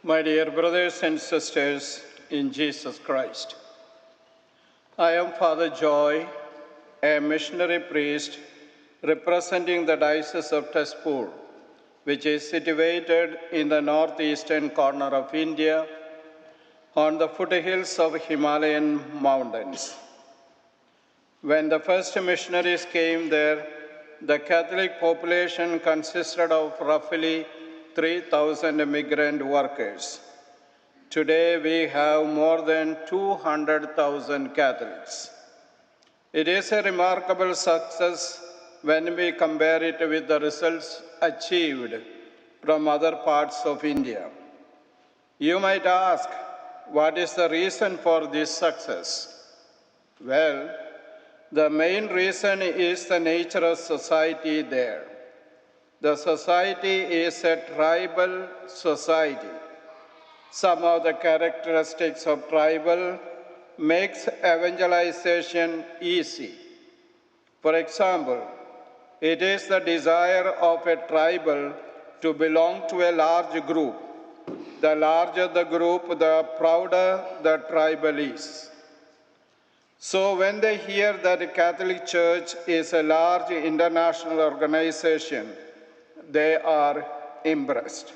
My dear brothers and sisters in Jesus Christ, I am Father Joy, a missionary priest representing the Diocese of Tezpur, which is situated in the northeastern corner of India on the foothills of Himalayan mountains. When the first missionaries came there, the Catholic population consisted of roughly 3,000 migrant workers. Today we have more than 200,000 Catholics. It is a remarkable success when we compare it with the results achieved from other parts of India. You might ask, what is the reason for this success? Well, the main reason is the nature of society there. The society is a tribal society. Some of the characteristics of tribal makes evangelization easy. For example, it is the desire of a tribal to belong to a large group. The larger the group, the prouder the tribal is. So when they hear that the Catholic Church is a large international organization, they are impressed.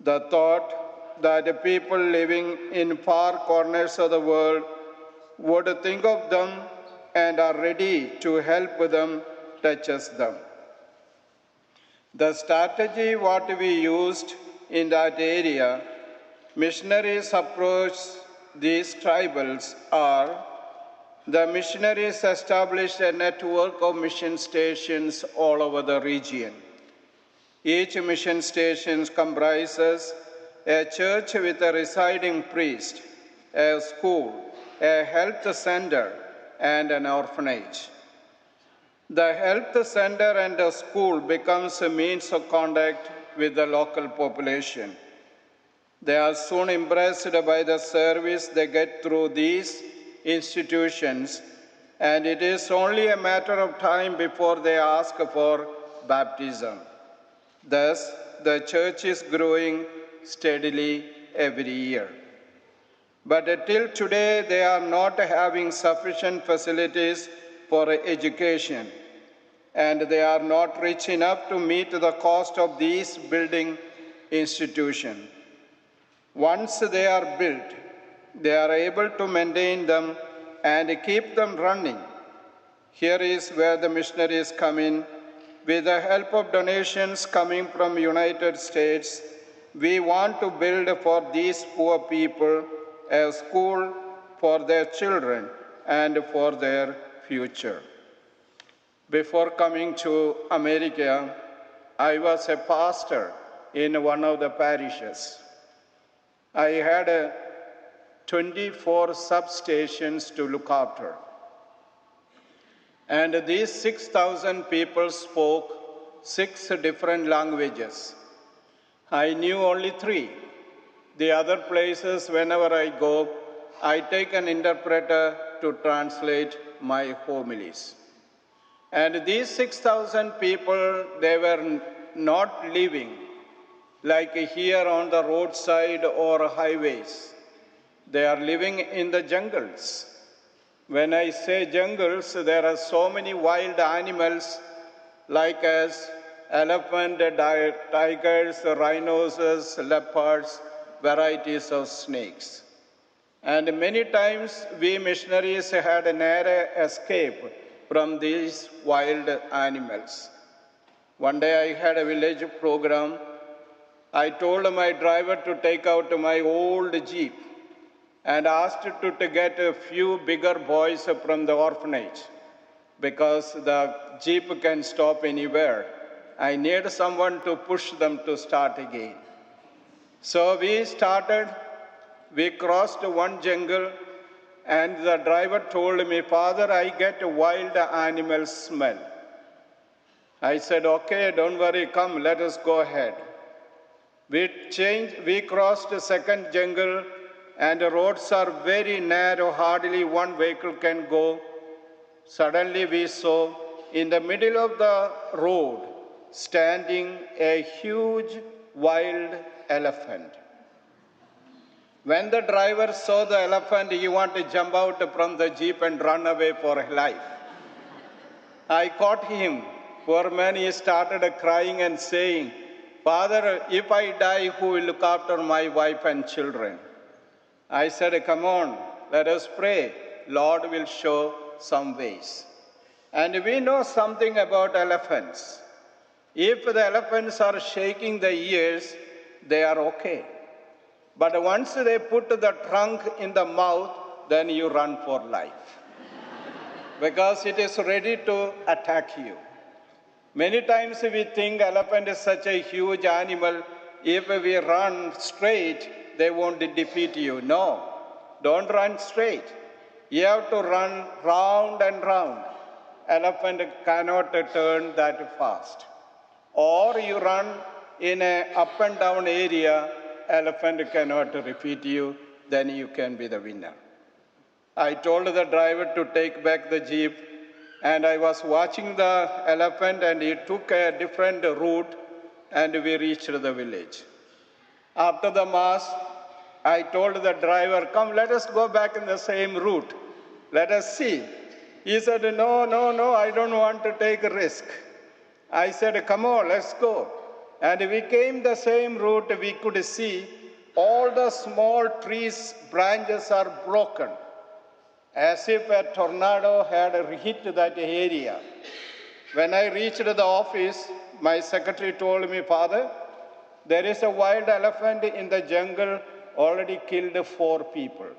The thought that the people living in far corners of the world would think of them and are ready to help them touches them. The strategy what we used in that area, missionaries approach these tribals are, the missionaries established a network of mission stations all over the region. Each mission station comprises a church with a residing priest, a school, a health center, and an orphanage. The health center and the school becomes a means of contact with the local population. They are soon impressed by the service they get through these institutions, and it is only a matter of time before they ask for baptism. Thus, the church is growing steadily every year. But till today, they are not having sufficient facilities for education, and they are not rich enough to meet the cost of these building institutions. Once they are built, they are able to maintain them and keep them running. Here is where the missionaries come in. With the help of donations coming from United States, we want to build for these poor people a school for their children and for their future. Before coming to America, I was a pastor in one of the parishes. I had 24 substations to look after. And these 6,000 people spoke 6 different languages. I knew only 3. The other places, whenever I go, I take an interpreter to translate my homilies. And these 6,000 people, they were not living like here on the roadside or highways. They are living in the jungles. When I say jungles, there are so many wild animals like as elephant, tigers, rhinoceros, leopards, varieties of snakes. And many times we missionaries had a narrow escape from these wild animals. One day I had a village program. I told my driver to take out my old Jeep and asked to get a few bigger boys from the orphanage because the Jeep can stop anywhere. I need someone to push them to start again. So we crossed one jungle, and the driver told me, "Father, I get a wild animal smell." I said, "Okay, don't worry, come, let us go ahead." We crossed the second jungle, and the roads are very narrow, hardly one vehicle can go. Suddenly we saw in the middle of the road standing a huge wild elephant. When the driver saw the elephant, he wanted to jump out from the jeep and run away for his life. I caught him. Poor man, he started crying and saying, "Father, if I die, who will look after my wife and children?" I said, "Come on, let us pray. Lord will show some ways." And we know something about elephants. If the elephants are shaking the ears, they are okay. But once they put the trunk in the mouth, then you run for life. Because it is ready to attack you. Many times we think elephant is such a huge animal. If we run straight, they won't defeat you. No, don't run straight. You have to run round and round. Elephant cannot turn that fast. Or you run in an up and down area, elephant cannot defeat you, then you can be the winner. I told the driver to take back the jeep, and I was watching the elephant, and he took a different route, and we reached the village. After the Mass, I told the driver, "Come, let us go back in the same route. Let us see." He said, No, I don't want to take a risk. I said, "Come on, let's go." And we came the same route. We could see all the small trees' branches are broken, as if a tornado had hit that area. When I reached the office, my secretary told me, "Father, there is a wild elephant in the jungle, already killed 4 people.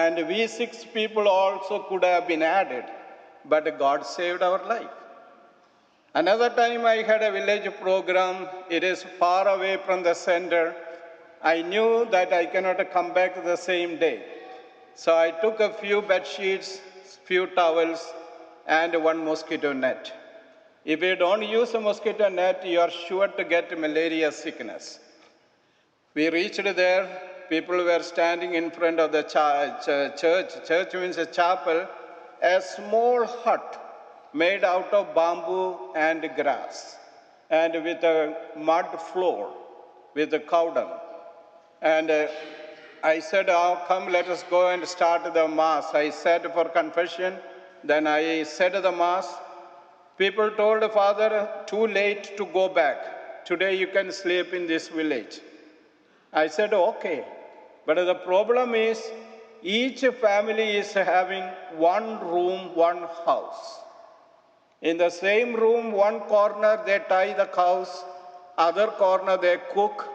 And we 6 people also could have been added, but God saved our life." Another time I had a village program. It is far away from the center. I knew that I cannot come back the same day. So I took a few bed sheets, few towels, and 1 mosquito net. If you don't use a mosquito net, you are sure to get malaria sickness. We reached there. People were standing in front of the church. Church means a chapel, a small hut made out of bamboo and grass, and with a mud floor, with a cow dung. And I said, "Oh, come, let us go and start the Mass." I said for confession, then I said the Mass. People told Father, "Too late to go back. Today you can sleep in this village." I said, "Okay." But the problem is, each family is having 1 room, 1 house. In the same room, 1 corner they tie the cows, other corner they cook,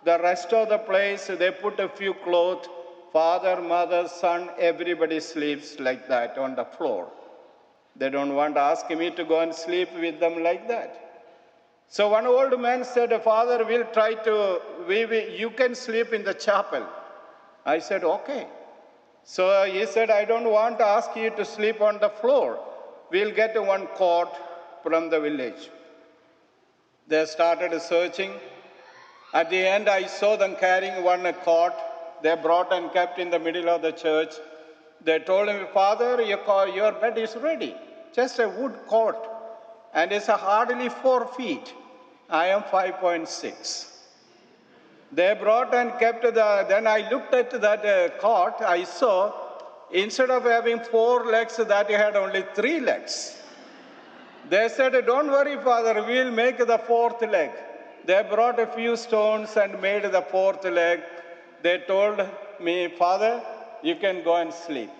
the rest of the place they put a few clothes. Father, mother, son, everybody sleeps like that on the floor. They don't want to ask me to go and sleep with them like that. So one old man said, "Father, we'll try to, you can sleep in the chapel." I said, "Okay." So he said, "I don't want to ask you to sleep on the floor. We'll get 1 cot from the village." They started searching. At the end, I saw them carrying 1 cot. They brought and kept in the middle of the church. They told me, "Father, your bed is ready. Just a wood cot. And it's hardly 4 feet. I am 5.6. They brought and kept then I looked at that cot. I saw, instead of having 4 legs, that had only 3 legs. They said, "Don't worry, Father, we'll make the 4th leg." They brought a few stones and made the 4th leg. They told me, "Father, you can go and sleep.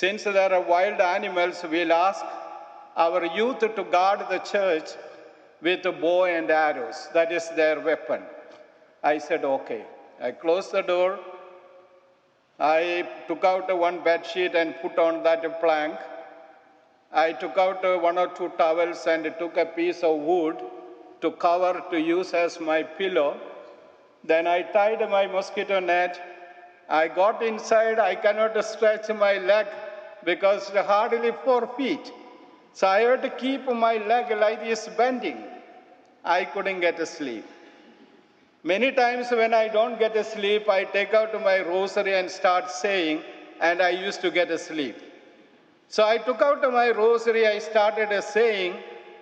Since there are wild animals, we'll ask our youth to guard the church with a bow and arrows. That is their weapon." I said, "Okay." I closed the door. I took out 1 bed sheet and put on that plank. I took out 1 or 2 towels and took a piece of wood to cover to use as my pillow. Then I tied my mosquito net. I got inside. I cannot stretch my leg because it's hardly 4 feet. So I had to keep my leg like this bending. I couldn't get to sleep. Many times when I don't get to sleep, I take out my rosary and start saying, and I used to get to sleep. So I took out my rosary, I started saying,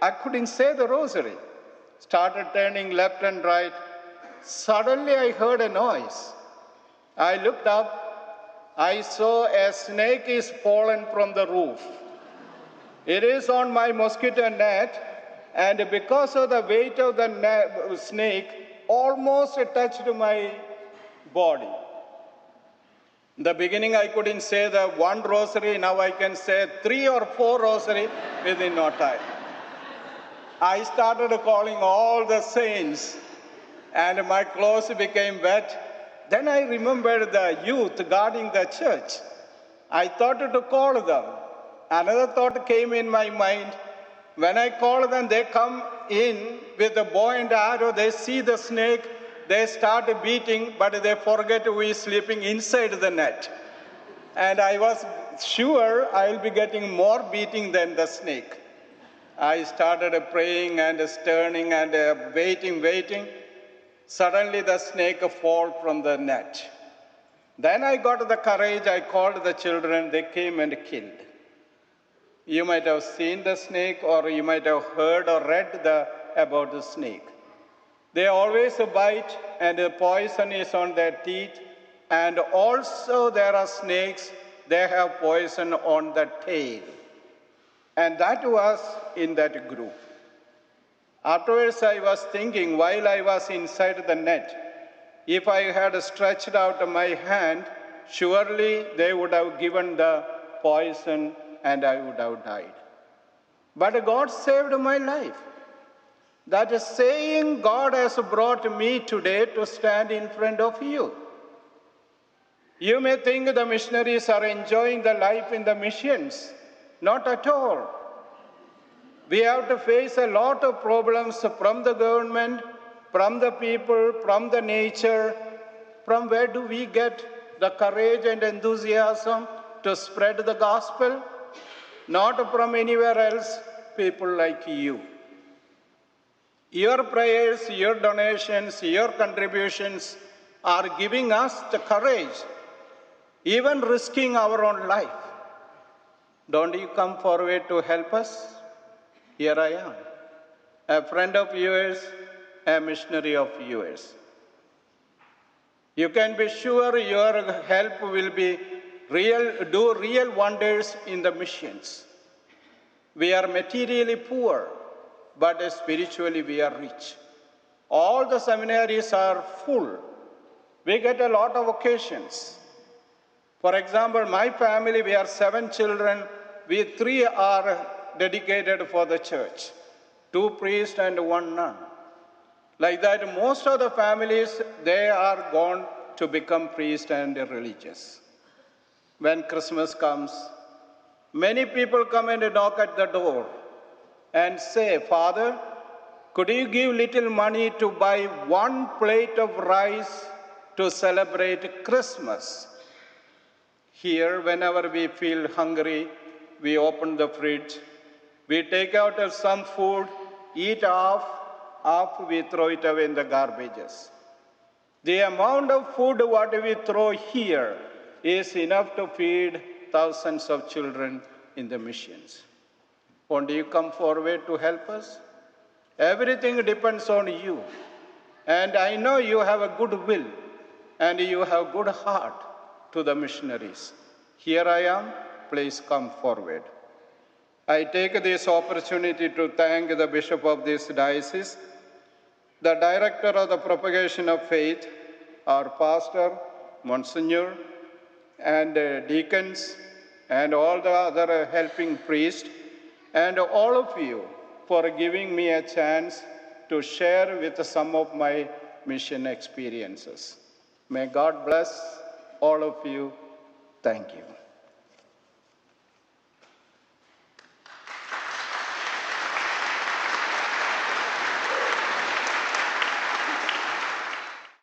I couldn't say the rosary. Started turning left and right. Suddenly I heard a noise. I looked up. I saw a snake is fallen from the roof. It is on my mosquito net, and because of the weight of the snake, almost touched my body. In the beginning, I couldn't say the one rosary. Now I can say 3 or 4 rosary within no time. I started calling all the saints, and my clothes became wet. Then I remembered the youth guarding the church. I thought to call them. Another thought came in my mind. When I call them, they come in with a bow and arrow. They see the snake. They start beating, but they forget who is sleeping inside the net. And I was sure I will be getting more beating than the snake. I started praying and turning and waiting. Suddenly the snake fall from the net. Then I got the courage. I called the children. They came and killed. You might have seen the snake, or you might have heard or read about the snake. They always bite, and the poison is on their teeth. And also there are snakes, they have poison on the tail. And that was in that group. Afterwards, I was thinking, while I was inside the net, if I had stretched out my hand, surely they would have given the poison and I would have died. But God saved my life. That is saying God has brought me today to stand in front of you. You may think the missionaries are enjoying the life in the missions. Not at all. We have to face a lot of problems from the government, from the people, from the nature. From where do we get the courage and enthusiasm to spread the gospel? Not from anywhere else, people like you. Your prayers, your donations, your contributions are giving us the courage, even risking our own life. Don't you come forward to help us? Here I am, a friend of yours, a missionary of yours. You can be sure your help will be do real wonders in the missions. We are materially poor, but spiritually we are rich. All the seminaries are full. We get a lot of occasions. For example, my family, we are 7 children. We 3 are dedicated for the church. 2 priests and 1 nun. Like that, most of the families, they are gone to become priests and religious. When Christmas comes, many people come and knock at the door and say, Father, could you give little money to buy 1 plate of rice to celebrate Christmas? Here, whenever we feel hungry, we open the fridge, we take out some food, eat half we throw it away in the garbages. The amount of food what we throw here is enough to feed thousands of children in the missions. Won't you come forward to help us? Everything depends on you. And I know you have a good will and you have good heart to the missionaries. Here I am, please come forward. I take this opportunity to thank the Bishop of this diocese, the Director of the Propagation of Faith, our Pastor, Monsignor, and deacons, and all the other helping priests, and all of you for giving me a chance to share with some of my mission experiences. May God bless all of you. Thank you.